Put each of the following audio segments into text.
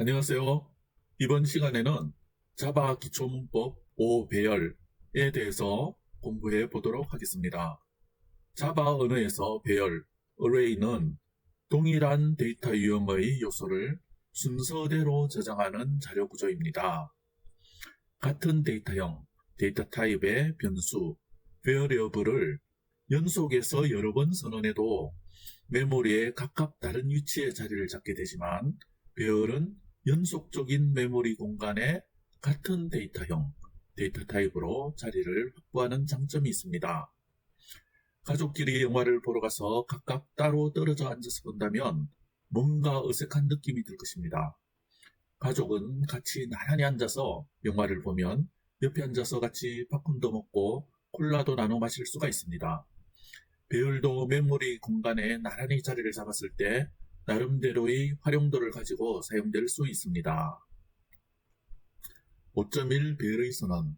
안녕하세요. 이번 시간에는 자바 기초문법 5배열에 대해서 공부해 보도록 하겠습니다. 자바 언어에서 배열, array는 동일한 데이터 유형의 요소를 순서대로 저장하는 자료 구조입니다. 같은 데이터형, 데이터 타입의 변수, variable을 연속해서 여러 번 선언해도 메모리에 각각 다른 위치에 자리를 잡게 되지만 배열은 연속적인 메모리 공간에 같은 데이터형, 데이터 타입으로 자리를 확보하는 장점이 있습니다. 가족끼리 영화를 보러 가서 각각 따로 떨어져 앉아서 본다면 뭔가 어색한 느낌이 들 것입니다. 가족은 같이 나란히 앉아서 영화를 보면 옆에 앉아서 같이 팝콘도 먹고 콜라도 나눠 마실 수가 있습니다. 배열도 메모리 공간에 나란히 자리를 잡았을 때 나름대로의 활용도를 가지고 사용될 수 있습니다. 5.1 배열의 선언.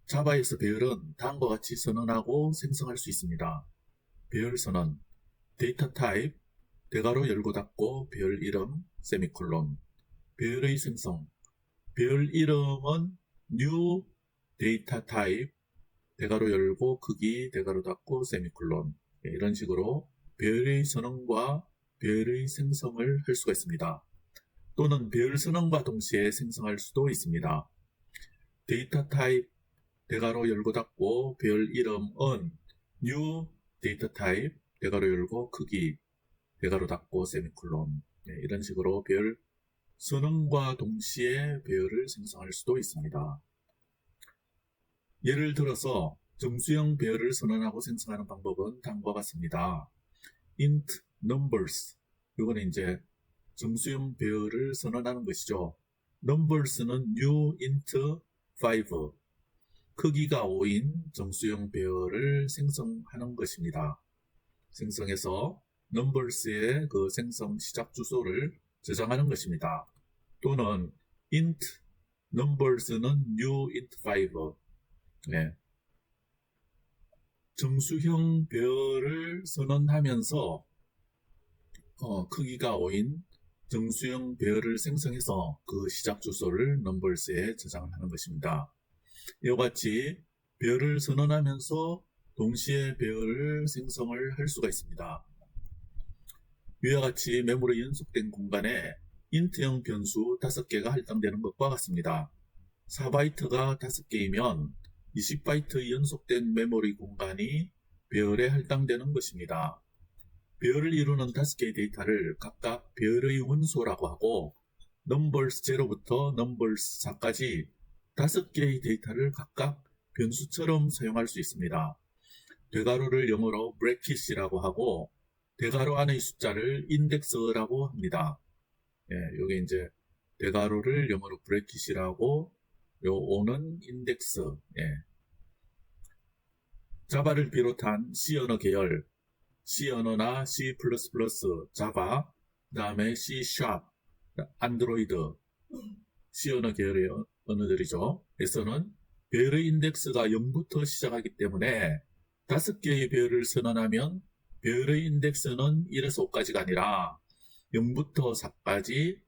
자바에서 배열은 다음과 같이 선언하고 생성할 수 있습니다. 배열 선언. 데이터 타입, 대괄호 열고 닫고 배열 이름, 세미콜론. 배열의 생성. 배열 이름은 new data type, 대괄호 열고 크기, 대괄호 닫고 세미콜론. 이런 식으로 배열의 선언과 배열의 생성을 할 수가 있습니다. 또는 배열 선언과 동시에 생성할 수도 있습니다. 데이터 타입, 대괄호 열고 닫고 배열 이름은 new 데이터 타입, 대괄호 열고 크기, 대괄호 닫고 세미콜론. 이런 식으로 배열 선언과 동시에 배열을 생성할 수도 있습니다. 예를 들어서 정수형 배열을 선언하고 생성하는 방법은 다음과 같습니다. int numbers, 이거는 이제 정수형 배열을 선언하는 것이죠. numbers는 new int 5, 크기가 5인 정수형 배열을 생성하는 것입니다. 생성해서 numbers의 그 생성 시작 주소를 저장하는 것입니다. 또는 int numbers는 new int 5, 정수형 배열을 선언하면서 크기가 5인 정수형 배열을 생성해서 그 시작 주소를 numbers에 저장을 하는 것입니다. 이와 같이 배열을 선언하면서 동시에 배열을 생성을 할 수가 있습니다. 이와 같이 메모리 연속된 공간에 int형 변수 5개가 할당되는 것과 같습니다. 4바이트가 5개이면 20바이트 연속된 메모리 공간이 배열에 할당되는 것입니다. 배열을 이루는 5개의 데이터를 각각 배열의 원소라고 하고 numbers 0부터 numbers 4까지 5개의 데이터를 각각 변수처럼 사용할 수 있습니다. 대괄호를 영어로 bracket이라고 하고 대괄호 안의 숫자를 index라고 합니다. 요게 이제 대괄호를 영어로 bracket이라고, 요 5는 인덱스. 자바를 비롯한 C 언어 계열, C 언어나 C++, 자바, 그 다음에 C#, 안드로이드, C 언어 계열의 언어들이죠. 에서는 배열의 인덱스가 0부터 시작하기 때문에 5개의 배열을 선언하면 배열의 인덱스는 1에서 5까지가 아니라 0부터 4까지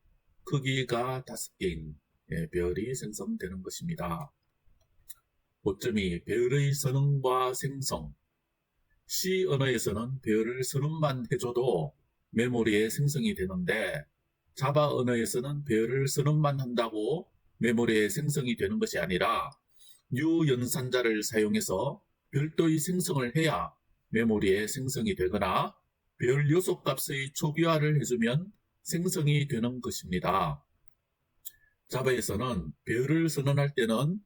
크기가 5개인 배열이 생성되는 것입니다. 5.2 배열의 선언과 생성. C 언어에서는 배열을 선언만 해줘도 메모리에 생성이 되는데 자바 언어에서는 배열을 선언만 한다고 메모리에 생성이 되는 것이 아니라 new 연산자를 사용해서 별도의 생성을 해야 메모리에 생성이 되거나 배열 요소 값의 초기화를 해주면 생성이 되는 것입니다. 자바에서는 배열을 선언할 때는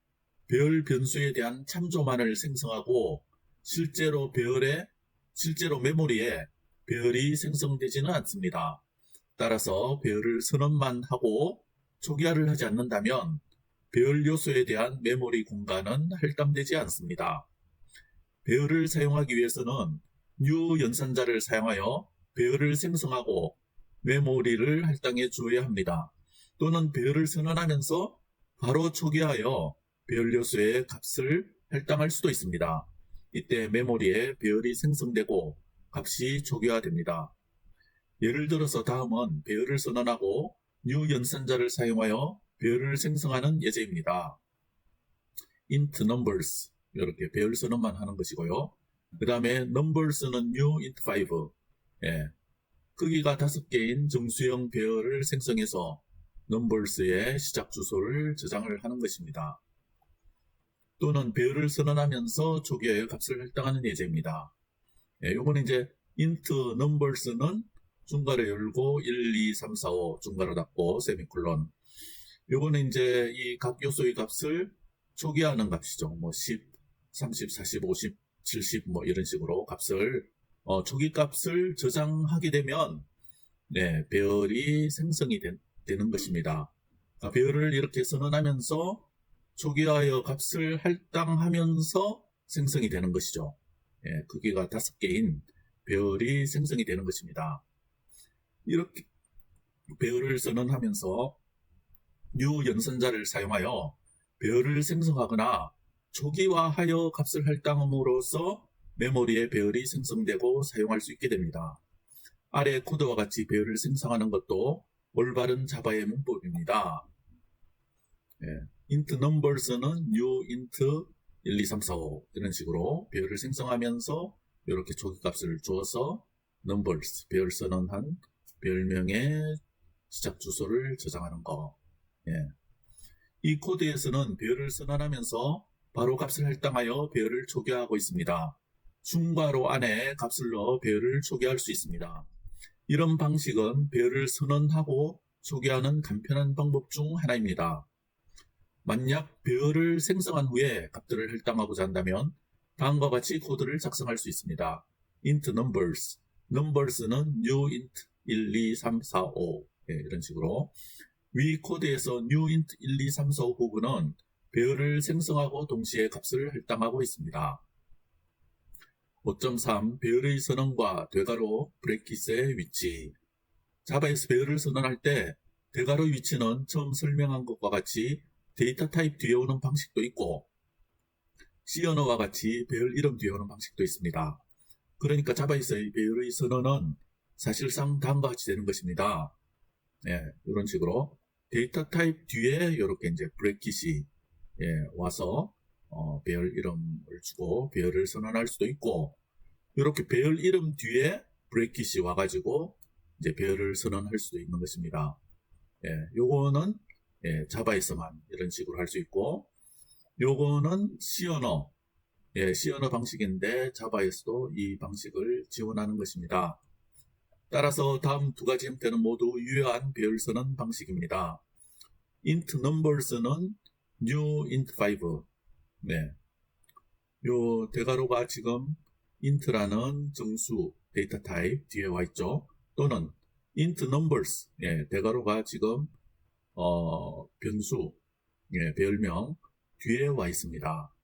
배열 변수에 대한 참조만을 생성하고 실제로 메모리에 배열이 생성되지는 않습니다. 따라서 배열을 선언만 하고 초기화를 하지 않는다면 배열 요소에 대한 메모리 공간은 할당되지 않습니다. 배열을 사용하기 위해서는 new 연산자를 사용하여 배열을 생성하고 메모리를 할당해 주어야 합니다. 또는 배열을 선언하면서 바로 초기화하여 배열 요소의 값을 할당할 수도 있습니다. 이때 메모리에 배열이 생성되고 값이 초기화됩니다. 예를 들어서 다음은 배열을 선언하고 new 연산자를 사용하여 배열을 생성하는 예제입니다. int numbers 이렇게 배열 선언만 하는 것이고요. 그 다음에 numbers는 new int5 크기가 5개인 정수형 배열을 생성해서 numbers의 시작 주소를 저장을 하는 것입니다. 또는 배열을 선언하면서 초기화의 값을 할당하는 예제입니다. 요거는 이제 int numbers는 중괄호 열고 1, 2, 3, 4, 5 중괄호 닫고 세미콜론. 요거는 이제 이 각 요소의 값을 초기화하는 값이죠. 뭐 10, 30, 40, 50, 70 뭐 이런 식으로 값을 초기 값을 저장하게 되면 배열이 생성이 되는 것입니다. 그러니까 배열을 이렇게 선언하면서 초기화하여 값을 할당하면서 생성이 되는 것이죠. 크기가 5개인 배열이 생성이 되는 것입니다. 이렇게 배열을 선언하면서 new 연산자를 사용하여 배열을 생성하거나 초기화하여 값을 할당함으로써 메모리에 배열이 생성되고 사용할 수 있게 됩니다. 아래 코드와 같이 배열을 생성하는 것도 올바른 자바의 문법입니다. int numbers는 new int 1, 2, 3, 4, 5 이런 식으로 배열을 생성하면서 이렇게 초기 값을 주어서 numbers 배열 선언한 배열명의 시작 주소를 저장하는 거. 이 코드에서는 배열을 선언하면서 바로 값을 할당하여 배열을 초기화하고 있습니다. 중괄호 안에 값을 넣어 배열을 초기화할 수 있습니다. 이런 방식은 배열을 선언하고 초기화하는 간편한 방법 중 하나입니다. 만약 배열을 생성한 후에 값들을 할당하고자 한다면 다음과 같이 코드를 작성할 수 있습니다. int numbers, numbers는 new int 1, 2, 3, 4, 5 이런 식으로 위 코드에서 new int 1, 2, 3, 4, 5 부분은 배열을 생성하고 동시에 값을 할당하고 있습니다. 5.3 배열의 선언과 되가로 브래킷의 위치. 자바에서 배열을 선언할 때 되가로 위치는 처음 설명한 것과 같이 데이터 타입 뒤에 오는 방식도 있고 C 언어와 같이 배열 이름 뒤에 오는 방식도 있습니다. 그러니까 자바에서의 배열의 선언은 사실상 다음과 같이 되는 것입니다. 이런 식으로 데이터 타입 뒤에 이렇게 이제 브래킷이 와서 배열 이름을 주고 배열을 선언할 수도 있고 이렇게 배열 이름 뒤에 브래킷이 와가지고 이제 배열을 선언할 수도 있는 것입니다. 요거는 자바에서만 이런 식으로 할 수 있고 요거는 C 언어 C 언어 방식인데 자바에서도 이 방식을 지원하는 것입니다. 따라서 다음 두 가지 형태는 모두 유효한 배열 선언 방식입니다. int numbers는 new int5 요 대괄호가 지금 int라는 정수 데이터 타입 뒤에 와 있죠. 또는 int numbers 대괄호가 지금 변수 배열명 뒤에 와 있습니다.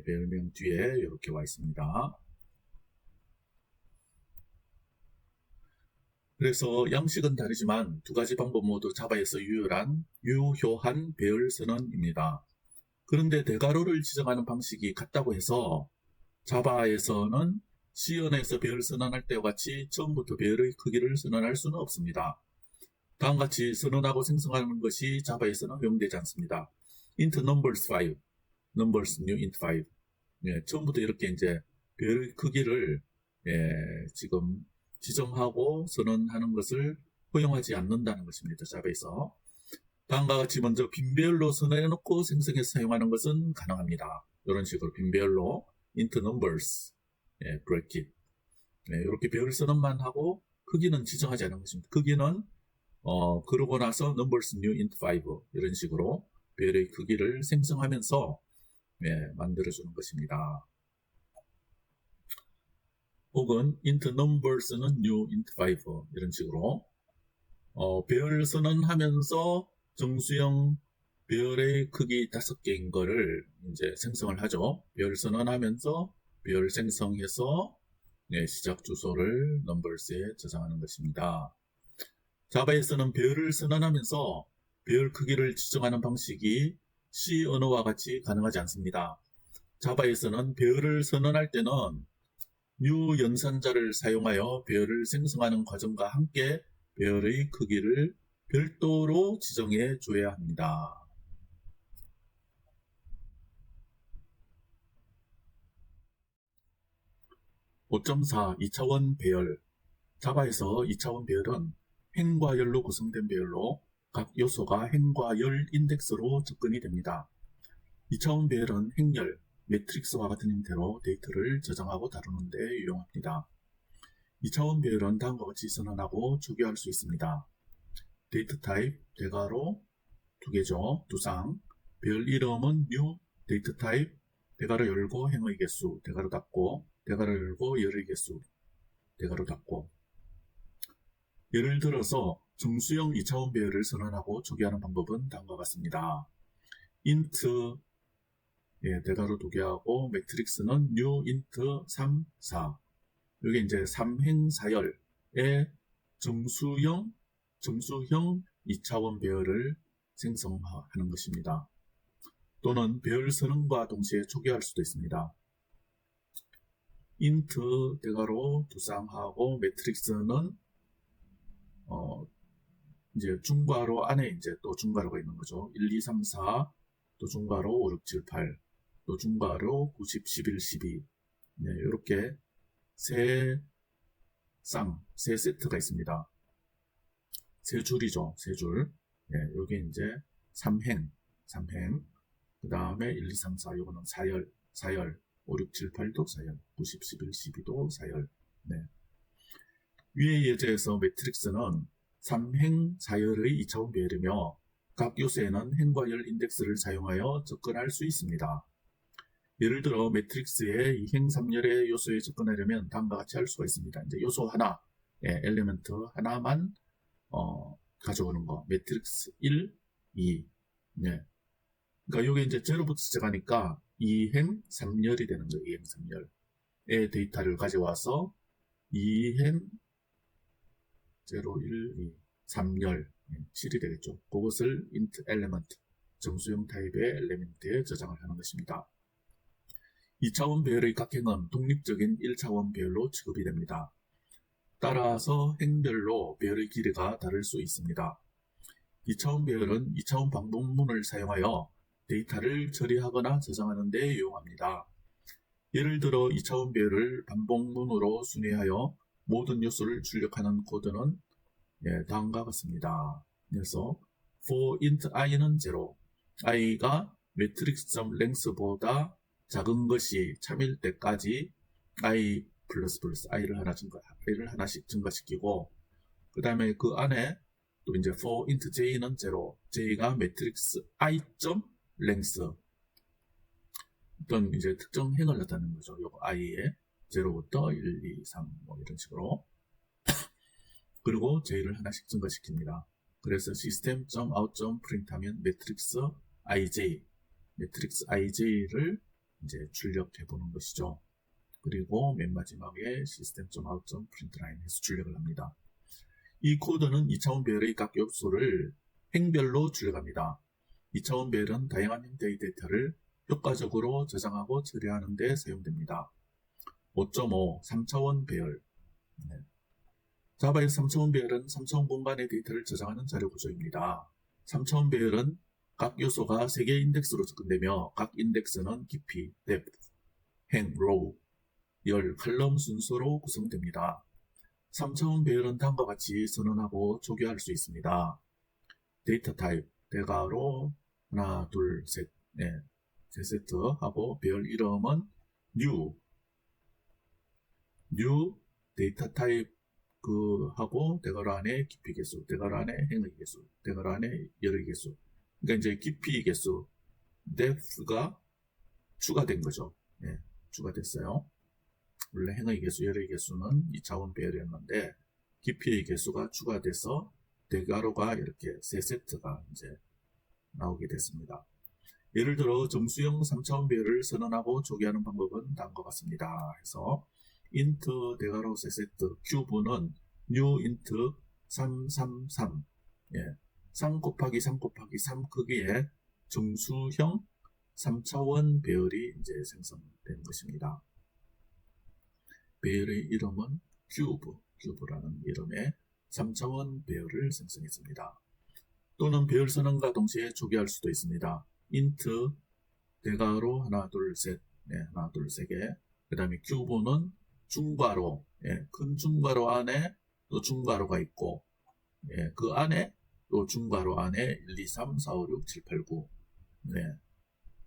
배열명 뒤에 이렇게 와 있습니다. 그래서 양식은 다르지만 두 가지 방법 모두 자바에서 유효한 배열 선언입니다. 그런데 대괄호를 지정하는 방식이 같다고 해서 자바에서는 C 언어에서 배열 선언할 때와 같이 처음부터 배열의 크기를 선언할 수는 없습니다. 다음같이 선언하고 생성하는 것이 자바에서는 허용되지 않습니다. int numbers 5, numbers new int 5. 처음부터 이렇게 이제 배열의 크기를 지금 지정하고 선언하는 것을 허용하지 않는다는 것입니다. 자바에서. 다음과 같이 먼저 빈배열로 선언해놓고 생성해서 사용하는 것은 가능합니다. 이런 식으로 빈배열로 int numbers, bracket 이렇게 배열 선언만 하고 크기는 지정하지 않은 것입니다. 크기는 그러고 나서 numbers new int 5 이런 식으로 배열의 크기를 생성하면서 만들어주는 것입니다. 혹은 int numbers는 new int 5 이런 식으로 배열 선언하면서 정수형 배열의 크기 5개인 거를 이제 생성을 하죠. 배열 선언하면서 배열 생성해서 시작 주소를 numbers에 저장하는 것입니다. 자바에서는 배열을 선언하면서 배열 크기를 지정하는 방식이 C 언어와 같이 가능하지 않습니다. 자바에서는 배열을 선언할 때는 new 연산자를 사용하여 배열을 생성하는 과정과 함께 배열의 크기를 별도로 지정해 줘야 합니다. (5.4) 2차원 배열. 자바에서 2차원 배열은 행과 열로 구성된 배열로 각 요소가 행과 열 인덱스로 접근이 됩니다. 2차원 배열은 행열, 매트릭스와 같은 형태로 데이터를 저장하고 다루는 데 유용합니다. 2차원 배열은 다음과 같이 선언하고 초기화할 수 있습니다. 데이터 타입, 대괄호, 두 개죠. 두상. 배열 이름은 new, 데이터 타입, 대괄호 열고 행의 개수, 대괄호 닫고, 대괄호 열고 열의 개수, 대괄호 닫고. 예를 들어서 정수형 2차원 배열을 선언하고 초기화하는 방법은 다음과 같습니다. int, 대괄호 두 개하고 매트릭스는 new int 3, 4. 여기 이제 3행사열의 정수형 2차원 배열을 생성하는 것입니다. 또는 배열 선언과 동시에 초기화할 수도 있습니다. int 대괄호 두상하고 매트릭스는 이제 중괄호 안에 이제 또 중괄호가 있는 거죠. 1, 2, 3, 4, 또 중괄호 5, 6, 7, 8, 또 중괄호 9, 10, 11, 12. 네, 이렇게 세 세트가 있습니다. 세 줄이죠. 세 줄. 네, 여기 이제 3행. 그 다음에 1, 2, 3, 4, 요거는 4열, 5, 6, 7, 8도 4열, 9, 10, 11, 12도 4열. 네. 위의 예제에서 매트릭스는 3행 4열의 2차원 배열이며 각 요소에는 행과 열 인덱스를 사용하여 접근할 수 있습니다. 예를 들어 매트릭스의 2행 3열의 요소에 접근하려면 다음과 같이 할 수가 있습니다. 이제 요소 하나, 엘리먼트 하나만 가져오는 거. 매트릭스 1, 2. 네. 그러니까 여기 이제 제로부터 시작하니까 2행 3열이 되는 거예요. 2행 3열의 데이터를 가져와서 2행 0, 1, 2, 3열 7이 되겠죠. 그것을 int element 정수형 타입의 엘리멘트에 저장을 하는 것입니다. 2차원 배열의 각 행은 독립적인 1차원 배열로 취급이 됩니다. 따라서 행별로 배열의 길이가 다를 수 있습니다. 2차원 배열은 2차원 반복문을 사용하여 데이터를 처리하거나 저장하는 데 이용합니다. 예를 들어 2차원 배열을 반복문으로 순회하여 모든 요소를 출력하는 코드는 다음과 같습니다. 그래서 for int i는 0, i가 matrix.length보다 작은 것이 참일 때까지 i++ i를 하나씩 증가시키고, 그 다음에 그 안에 또 이제 for int j는 0, j가 matrix i.length 어떤 이제 특정 행을 나타내는 거죠. 요거 i에 0부터 1, 2, 3 뭐 이런 식으로. 그리고 j를 하나씩 증가시킵니다. 그래서 system.out.print 하면 matrix ij를 이제 출력해 보는 것이죠. 그리고 맨 마지막에 system.out.println 해서 출력을 합니다. 이 코드는 2차원 배열의 각 요소를 행별로 출력합니다. 2차원 배열은 다양한 형태의 데이터를 효과적으로 저장하고 처리하는 데 사용됩니다. 5.5 3차원 배열. 자바의 3차원 배열은 3차원 공간의 데이터를 저장하는 자료 구조입니다. 3차원 배열은 각 요소가 3개의 인덱스로 접근되며 각 인덱스는 깊이, depth, 행, row, 열, 컬럼 순서로 구성됩니다. 3차원 배열은 다음과 같이 선언하고 초기화할 수 있습니다. 데이터 타입, 대괄호 하나, 둘, 셋, 세 세트 하고 배열 이름은 new 데이터 타입 하고 대괄호 안에 깊이 개수, 대괄호 안에 행의 개수, 대괄호 안에 열의 개수. 그러니까 이제 깊이 개수, depth가 추가된 거죠. 추가됐어요. 원래 행의 개수, 열의 개수는 2차원 배열이었는데 깊이의 개수가 추가돼서 대괄호가 이렇게 세 세트가 이제 나오게 됐습니다. 예를 들어 정수형 3차원 배열을 선언하고 초기화하는 방법은 다음과 같습니다. 해서 int 대괄호 세 세트 큐브는 new int 333 3 곱하기 3 곱하기 3 크기의 정수형 3차원 배열이 이제 생성된 것입니다. 배열의 이름은 큐브라는 이름의 3차원 배열을 생성했습니다. 또는 배열 선언과 동시에 초기화할 수도 있습니다. int 대괄호 하나 둘 셋, 하나 둘 세 개. 그 다음에 큐브는 중괄호, 큰 중괄호 안에 또 중괄호가 있고, 그 안에 또 중괄호 안에 1, 2, 3, 4, 5, 6, 7, 8, 9.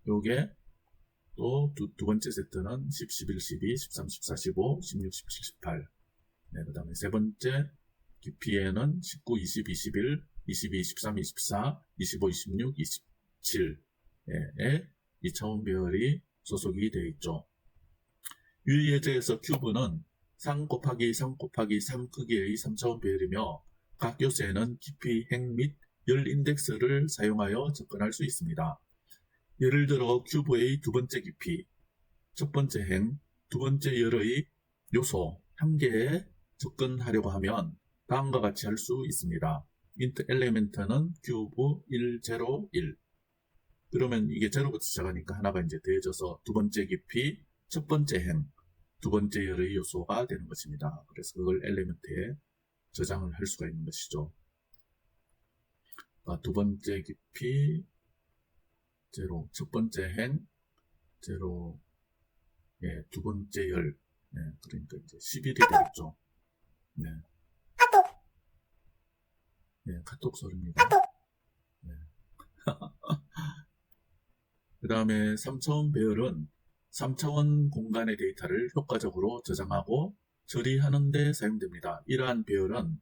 요게 또 두 번째 세트는 10, 11, 12, 13, 14, 15, 16, 17, 18. 그 다음에 세 번째 깊이에는 19, 20, 21, 22, 23, 24, 25, 26, 27에 2차원 배열이 소속이 되어 있죠. 위 예제에서 큐브는 3 곱하기 3 곱하기 3 크기의 3차원 배열이며 각 요소에는 깊이, 행 및 열 인덱스를 사용하여 접근할 수 있습니다. 예를 들어 큐브의 두 번째 깊이, 첫 번째 행, 두 번째 열의 요소 한 개에 접근하려고 하면 다음과 같이 할 수 있습니다. int element는 큐브 1, 0, 1. 그러면 이게 0부터 시작하니까 하나가 이제 더해져서 두 번째 깊이, 첫 번째 행, 두 번째 열의 요소가 되는 것입니다. 그래서 그걸 엘리멘트에 저장을 할 수가 있는 것이죠. 두 번째 깊이, 0, 첫 번째 행, 0, 두 번째 열, 그러니까 이제 11이 되겠죠. 카톡 소리입니다. 그 다음에 3차원 배열은 3차원 공간의 데이터를 효과적으로 저장하고 처리하는 데 사용됩니다. 이러한 배열은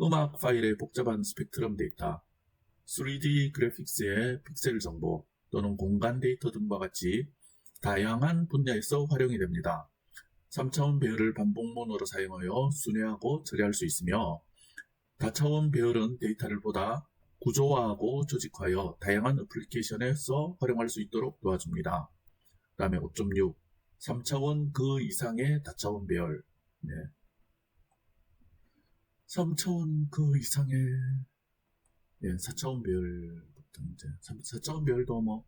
음악 파일의 복잡한 스펙트럼 데이터, 3D 그래픽스의 픽셀 정보 또는 공간 데이터 등과 같이 다양한 분야에서 활용이 됩니다. 3차원 배열을 반복문으로 사용하여 순회하고 처리할 수 있으며 다차원 배열은 데이터를 보다 구조화하고 조직화하여 다양한 애플리케이션에서 활용할 수 있도록 도와줍니다. 그 다음에 5.6 3차원 그 이상의 다차원 배열. 3차원 그 이상의 4차원 배열부터 이제 4차원 배열도 뭐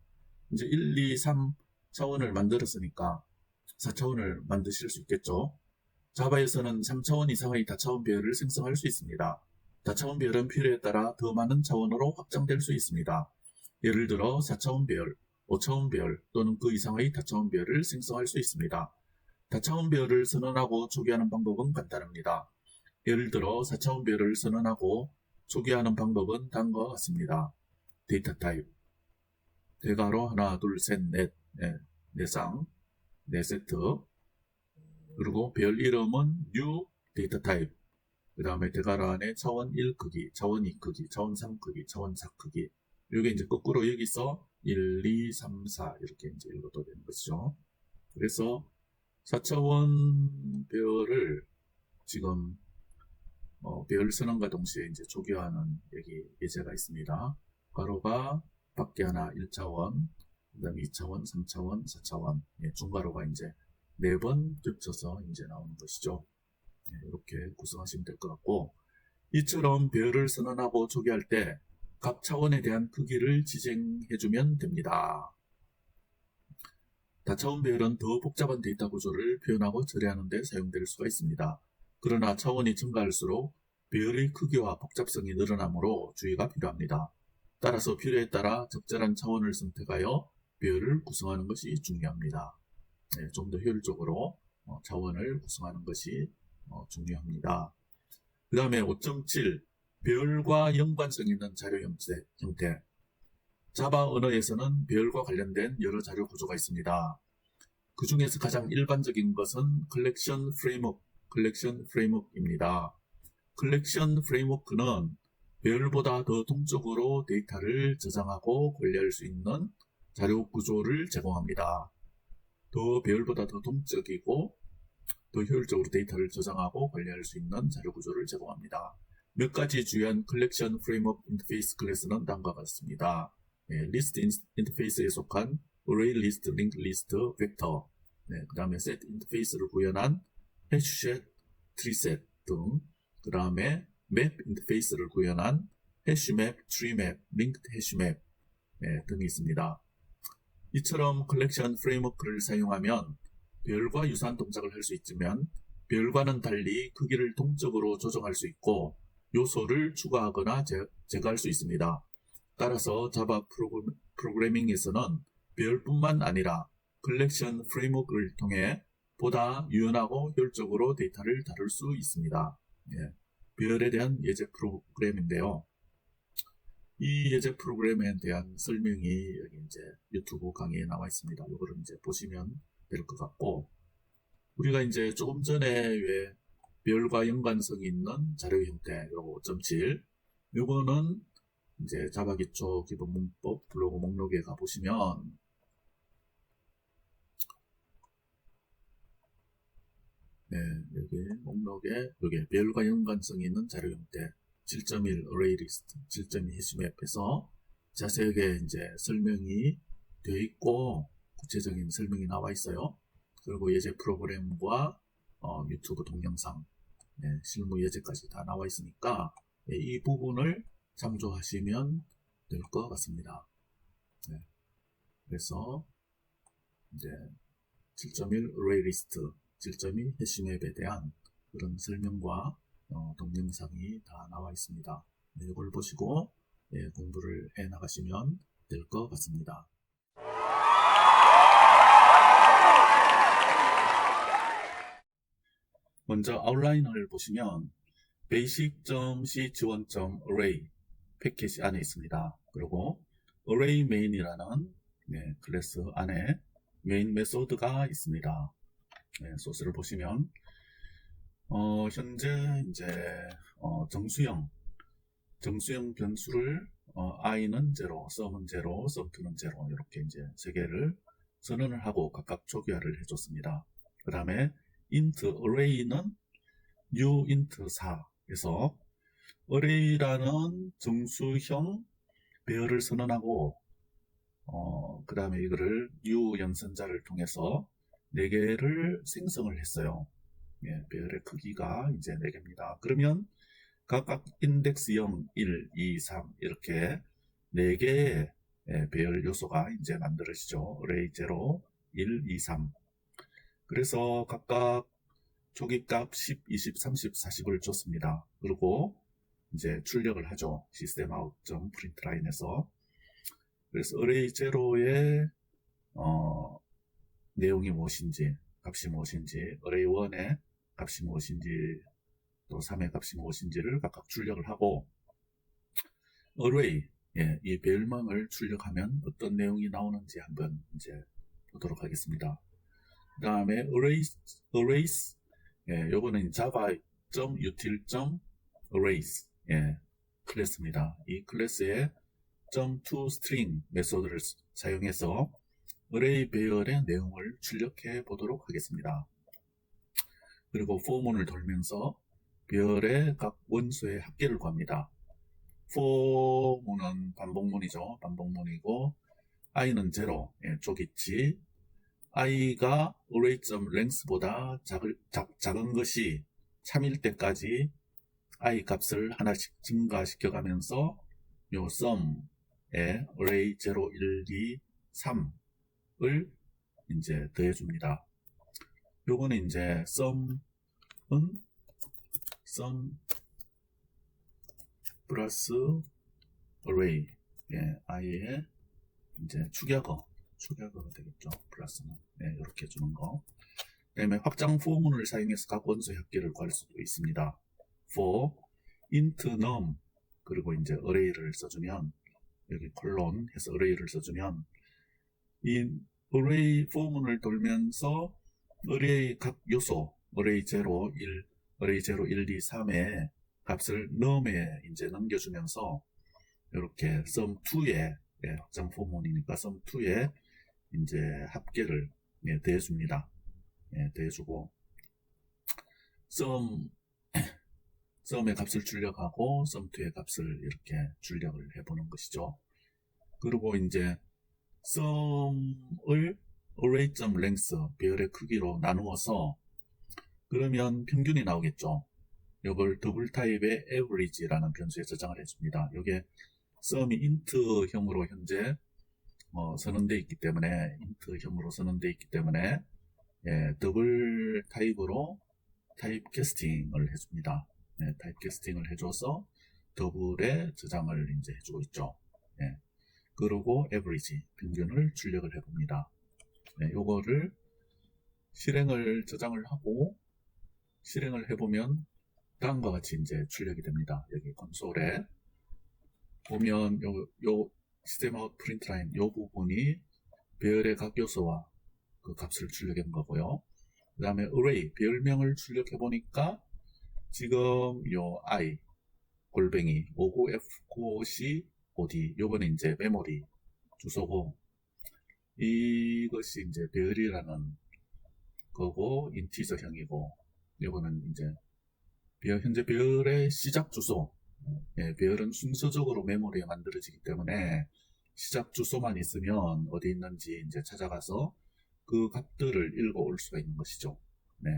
이제 1, 2, 3 차원을 만들었으니까 4차원을 만드실 수 있겠죠. 자바에서는 3차원 이상의 다차원 배열을 생성할 수 있습니다. 다차원 배열은 필요에 따라 더 많은 차원으로 확장될 수 있습니다. 예를 들어 4차원 배열, 5차원 배열 또는 그 이상의 다차원 배열을 생성할 수 있습니다. 다차원 배열을 선언하고 초기화하는 방법은 간단합니다. 예를 들어 4차원 배열을 선언하고 초기화하는 방법은 다음과 같습니다. 데이터 타입, 대괄호 하나, 둘, 셋, 넷, 네 쌍, 네 세트. 그리고 배열 이름은 new 데이터 타입. 그 다음에 대괄호 안에 차원 1 크기, 차원 2 크기, 차원 3 크기, 차원 4 크기. 이게 이제 거꾸로 여기서 1, 2, 3, 4 이렇게 이제 읽어도 되는 것이죠. 그래서 4차원 배열을 지금 배열 선언과 동시에 이제 초기화하는 여기 예제가 있습니다. 괄호가 밖에 하나 1차원, 그 다음에 2차원, 3차원, 4차원, 중괄호가 이제 4번 겹쳐서 이제 나오는 것이죠. 이렇게 구성하시면 될 것 같고, 이처럼 배열을 선언하고 초기화할 때 각 차원에 대한 크기를 지정해주면 됩니다. 다차원 배열은 더 복잡한 데이터 구조를 표현하고 처리하는 데 사용될 수가 있습니다. 그러나 차원이 증가할수록 배열의 크기와 복잡성이 늘어나므로 주의가 필요합니다. 따라서 필요에 따라 적절한 차원을 선택하여 배열을 구성하는 것이 중요합니다. 좀 더 효율적으로 차원을 구성하는 것이 중요합니다. 그 다음에 5.7 배열과 연관성 있는 자료 형태. 자바 언어에서는 배열과 관련된 여러 자료 구조가 있습니다. 그 중에서 가장 일반적인 것은 컬렉션 프레임워크입니다. 컬렉션 프레임워크는 배열보다 더 동적으로 데이터를 저장하고 관리할 수 있는 자료 구조를 제공합니다. 더 배열보다 더 동적이고 더 효율적으로 데이터를 저장하고 관리할 수 있는 자료 구조를 제공합니다. 몇 가지 주요한 컬렉션 프레임워크 인터페이스 클래스는 다음과 같습니다. 리스트 인터페이스에 속한 array list, link list, 벡터, 그 다음에 set 인터페이스를 구현한 hash, tree set 등, 그 다음에 map 인터페이스를 구현한 hash map, tree map, linked hash map 등이 있습니다. 이처럼 컬렉션 프레임워크를 사용하면 배열과 유사한 동작을 할 수 있지만 배열과는 달리 크기를 동적으로 조정할 수 있고 요소를 추가하거나 제거할 수 있습니다. 따라서 자바 프로그래밍에서는 배열뿐만 아니라 컬렉션 프레임워크를 통해 보다 유연하고 효율적으로 데이터를 다룰 수 있습니다. 예, 배열에 대한 예제 프로그램인데요. 이 예제 프로그램에 대한 설명이 여기 이제 유튜브 강의에 나와 있습니다. 이거를 이제 보시면 될 것 같고, 우리가 이제 조금 전에 왜 배열과 연관성이 있는 자료 형태, 요거 5.7, 요거는 이제 자바 기초 기본 문법 블로그 목록에 가보시면, 네, 여기 목록에 여기 배열과 연관성이 있는 자료 형태 7.1 어레이 리스트, 7.2 해시맵에서 자세하게 이제 설명이 되어 있고 구체적인 설명이 나와 있어요. 그리고 예제 프로그램과 유튜브 동영상, 네, 실무 예제까지 다 나와 있으니까 네, 이 부분을 참조하시면 될 것 같습니다. 네, 그래서 이제 7.1 어레이 리스트, 7.2 해시맵에 대한 그런 설명과 동영상이 다 나와 있습니다. 네, 이걸 보시고 공부를 해 나가시면 될 것 같습니다. 먼저 아웃라인을 보시면 basic.c 지원.array 패키지 안에 있습니다. 그리고 array main이라는 클래스 안에 메인 메소드가 있습니다. 네, 소스를 보시면 현재 이제 정수형 변수를 i는 0, sum은 0, sum2는 0 이렇게 이제 세 개를 선언을 하고 각각 초기화를 해줬습니다. 그 다음에 int array는 new int 4에서 array라는 정수형 배열을 선언하고 그 다음에 이거를 new 연산자를 통해서 4개를 생성을 했어요. 예, 배열의 크기가 이제 4개입니다. 그러면 각각 인덱스 0, 1, 2, 3 이렇게 4개의 배열 요소가 이제 만들어지죠. array 0, 1, 2, 3. 그래서 각각 초기값 10, 20, 30, 40을 줬습니다. 그리고 이제 출력을 하죠. 시스템 아웃.println에서. 그래서 array 0의 내용이 무엇인지, 값이 무엇인지, array 1의 값이 무엇인지, 또 3의 값이 무엇인지를 각각 출력을 하고, array, 이 배열망을 출력하면 어떤 내용이 나오는지 한번 이제 보도록 하겠습니다. 그 다음에 arrays, 요거는 java.util.arrays, 클래스입니다. 이 클래스에 .toString 메소드를 사용해서 array 배열의 내용을 출력해 보도록 하겠습니다. 그리고 for문을 돌면서 배열의 각 원소의 합계를 구합니다. for문은 반복문이죠. 반복문이고 i는 0, 쪼개치. i가 array.length보다 작은 것이 참일 때까지 i 값을 하나씩 증가시켜가면서 요 sum에 array 0, 1, 2, 3을 이제 더해줍니다. 요거는 이제 sum 플러스 array, i의 이제 축약어가 되겠죠. 플러스는 이렇게 주는 거. 그다음에 확장 포문을 사용해서 각 원소의 합계를 구할 수도 있습니다. for int num 그리고 이제 array를 써주면 여기 콜론 해서 array를 써주면 이 array 포문을 돌면서 array 각 요소 array 0, 1, array 0, 1, 2, 3의 값을 num에 이제 넘겨주면서 이렇게 sum2에 확장 포문이니까 sum2에 이제 합계를 더해줍니다. 더해주고 sum의 값을 출력하고 sum2의 값을 이렇게 출력을 해보는 것이죠. 그리고 이제 sum을 array.length 배열의 크기로 나누어서 그러면 평균이 나오겠죠. 이걸 더블 타입의 average라는 변수에 저장을 해줍니다. 이게 sum이 int형으로 현재 선언되어 있기 때문에 int형으로 선언되어 있기 때문에 더블 타입으로 타입 캐스팅을 해줍니다. 타입 캐스팅을 해줘서 더블에 저장을 이제 해주고 있죠. 예. 그리고 average, 평균을 출력을 해봅니다. 네, 요거를 실행을 저장을 하고 실행을 해보면 다음과 같이 이제 출력이 됩니다. 여기 콘솔에 보면 요 시스템 아웃 프린트 라인 요 부분이 배열의 각 요소와 그 값을 출력한 거고요. 그 다음에 array 배열명을 출력해 보니까 지금 요 i 골뱅이 59F95C5D 요거는 이제 메모리 주소고 이것이 이제 배열이라는 거고 인티저형이고 요거는 이제 현재 배열의 시작 주소. 예, 배열은 순서적으로 메모리에 만들어지기 때문에 시작 주소만 있으면 어디 있는지 이제 찾아가서 그 값들을 읽어올 수가 있는 것이죠. 네.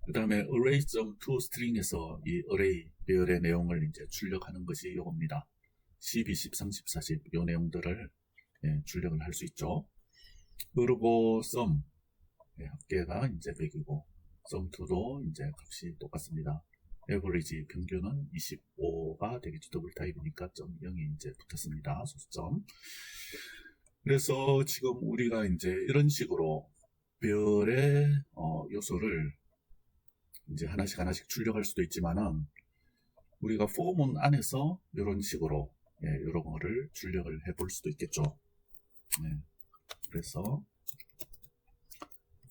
그 다음에 array.toString에서 이 array 배열의 내용을 이제 출력하는 것이 요겁니다. 12, 10, 30, 40 요 내용들을 예, 출력을 할 수 있죠. 그리고 sum 예, 합계가 이제 100이고 sum2도 이제 값이 똑같습니다. average 평균은 25가 되겠죠. 더블 타입이니까 0이 이제 붙었습니다. 소수점. 그래서 지금 우리가 이제 이런 식으로 배열의 요소를 이제 하나씩 출력할 수도 있지만은 우리가 포문 안에서 이런 식으로 예, 이런 거를 출력을 해볼 수도 있겠죠. 네. 그래서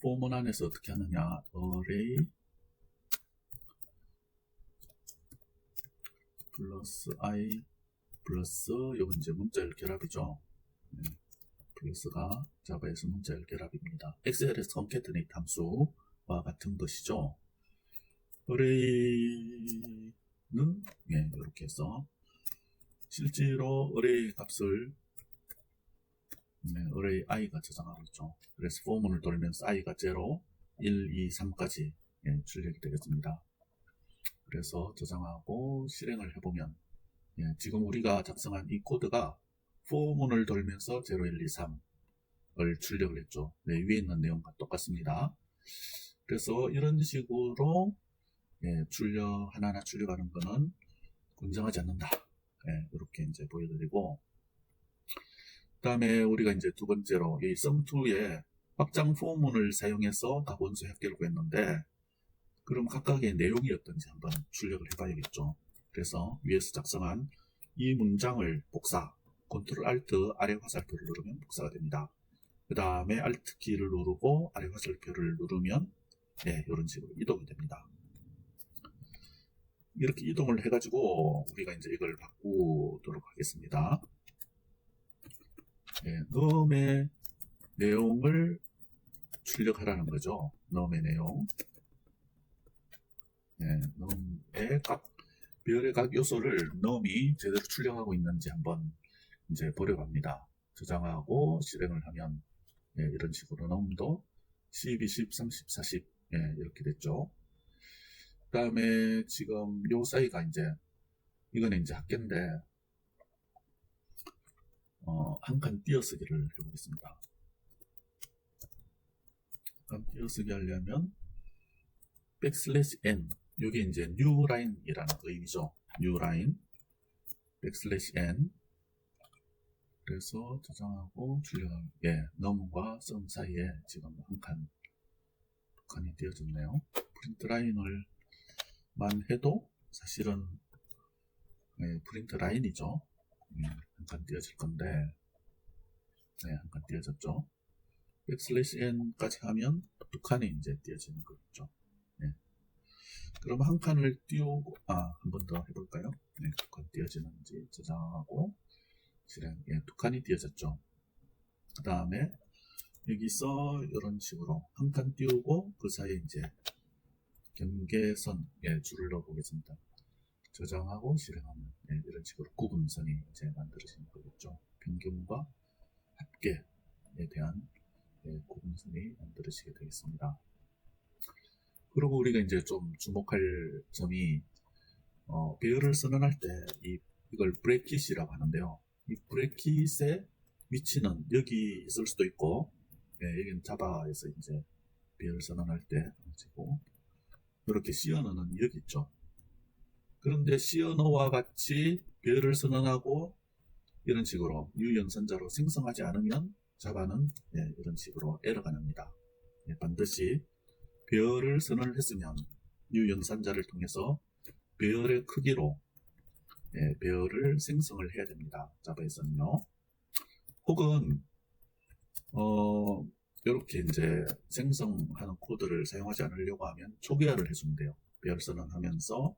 포문 안에서 어떻게 하느냐, array 플러스 i 플러스 요건 이제 문자열 결합이죠. 네. 플러스가 자바에서 문자열 결합입니다. 엑셀에서 concatenate 함수와 같은 것이죠. array는 예, 이렇게 해서 실제로 array 값을 네, array i가 저장하고 있죠. 그래서 포문을 돌면서 i가 0, 1, 2, 3까지 예, 출력이 되겠습니다. 그래서 저장하고 실행을 해보면 예, 지금 우리가 작성한 이 코드가 포문을 돌면서 0, 1, 2, 3을 출력을 했죠. 네, 위에 있는 내용과 똑같습니다. 그래서 이런 식으로 예, 하나하나 출력하는 거는 권장하지 않는다. 예, 이렇게 이제 보여드리고, 그 다음에 우리가 이제 두 번째로 이 sum2의 확장 포문을 사용해서 가본수 합계를 구했는데, 그럼 각각의 내용이 어떤지 한번 출력을 해봐야겠죠. 그래서 위에서 작성한 이 문장을 복사, Ctrl Alt 아래 화살표를 누르면 복사가 됩니다. 그 다음에 Alt 키를 누르고 아래 화살표를 누르면 네, 이런 식으로 이동이 됩니다. 이렇게 이동을 해가지고 우리가 이제 이걸 바꾸도록 하겠습니다. 네, num의 내용을 출력하라는 거죠. num의 내용. 네, num의 배열의 각 요소를 num이 제대로 출력하고 있는지 한번 이제 보려고 합니다. 저장하고 실행을 하면 네, 이런 식으로 num도 12, 10, 30, 40 네, 이렇게 됐죠. 그 다음에 지금 요 사이가 이제 이거는 이제 합계인데 한 칸 띄어쓰기를 해보겠습니다. 한 칸 띄어쓰기 하려면 백슬래시 n 이게 이제 new line이라는 의미죠. new line 백슬래시 n 그래서 저장하고 출력하고 예, num과 sum 사이에 지금 두 칸이 띄어졌네요. 프린트 라인을 만 해도 사실은 네, 프린트 라인이죠. 한 칸 띄어질 건데 네, 한 칸 띄어졌죠. 백슬래시 n까지 하면 두 칸이 이제 띄어지는 거겠죠. 네. 그럼 한 칸을 띄우고 한 번 더 해볼까요? 네, 두 칸 띄어지는지 저장하고 실행 예, 두 칸이 띄어졌죠. 그 다음에 여기서 이런 식으로 한 칸 띄우고 그 사이에 이제 경계선 예, 줄을 넣어 보겠습니다. 저장하고 실행하면 예, 이런 식으로 구분선이 이제 만들어지는 거겠죠. 평균과 합계에 대한 예, 구분선이 만들어지게 되겠습니다. 그리고 우리가 이제 좀 주목할 점이 배열을 선언할 때 이걸 브래킷이라고 하는데요. 이 브래킷의 위치는 여기 있을 수도 있고 예, 여기는 자바에서 이제 배열 선언할 때 지고 이렇게 시어너는 여기 있죠. 그런데 시어너와 같이 배열을 선언하고 이런 식으로 유연산자로 생성하지 않으면 자바는 이런 식으로 에러가 납니다. 반드시 배열을 선언을 했으면 유연산자를 통해서 배열의 크기로 배열을 생성을 해야 됩니다. 자바에서는요. 혹은 이렇게 이제 생성하는 코드를 사용하지 않으려고 하면 초기화를 해주면 돼요. 배열 선언하면서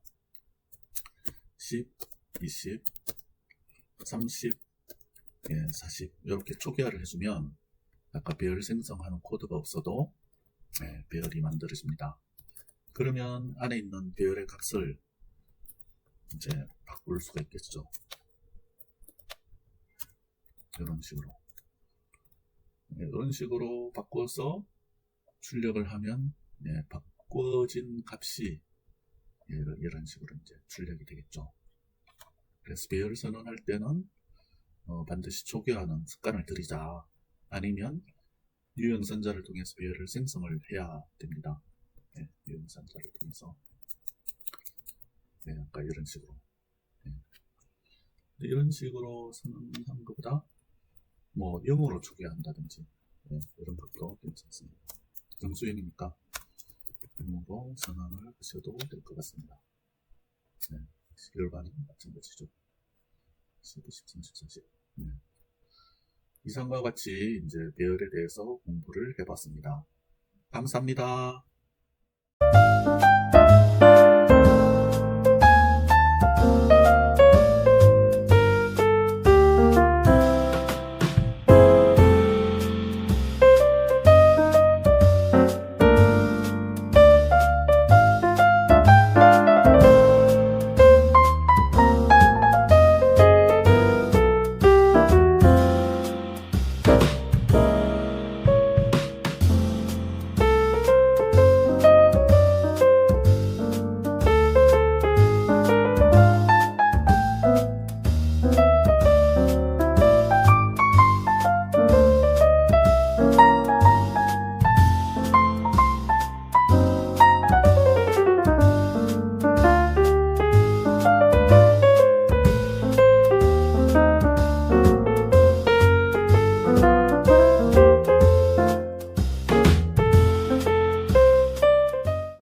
10, 20, 30, 40 이렇게 초기화를 해주면 아까 배열 생성하는 코드가 없어도 배열이 만들어집니다. 그러면 안에 있는 배열의 값을 이제 바꿀 수가 있겠죠. 이런 식으로. 이런 식으로 바꿔서 출력을 하면 바꿔진 값이 이런 식으로 이제 출력이 되겠죠. 그래서 배열 선언할 때는 반드시 초기화하는 습관을 들이자. 아니면 유연산자를 통해서 배열을 생성을 해야 됩니다. 유연산자를 통해서. 아까 이런 식으로. 이런 식으로 선언한 것보다 뭐 0으로 초기화한다든지 이런 것도 괜찮습니다. 정수행이니까 0으로 선언을 하셔도 될 것 같습니다. 열반이 마찬가지죠. 12, 13, 14, 40. 이상과 같이 이제 배열에 대해서 공부를 해봤습니다. 감사합니다.